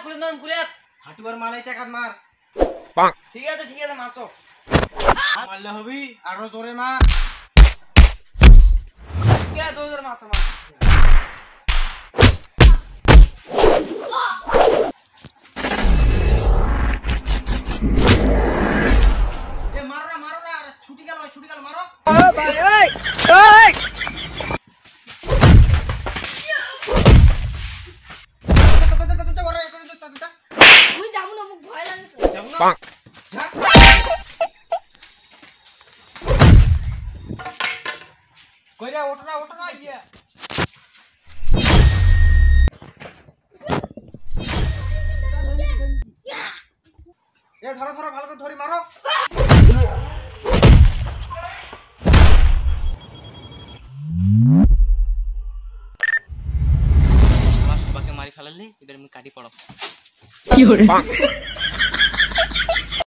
খুলে দাও খুলে হাঁটুয়ার মালাই চাকাত মার ঠিক আছে মারছো মারলে হবি আরো জোরে মার কে দৌড় মারছো মার এ মারো না ছুটি গেল মারো ও ভাই ওই মুই যাবো না, মুখ ভয় লাগছে। যাবো না কইরা ওঠো না ইয়া এ ধরো ভালো করে ধরি মারো আমার সবাইকে মারি ফেলালি এবার আমি কাটি পড়াবো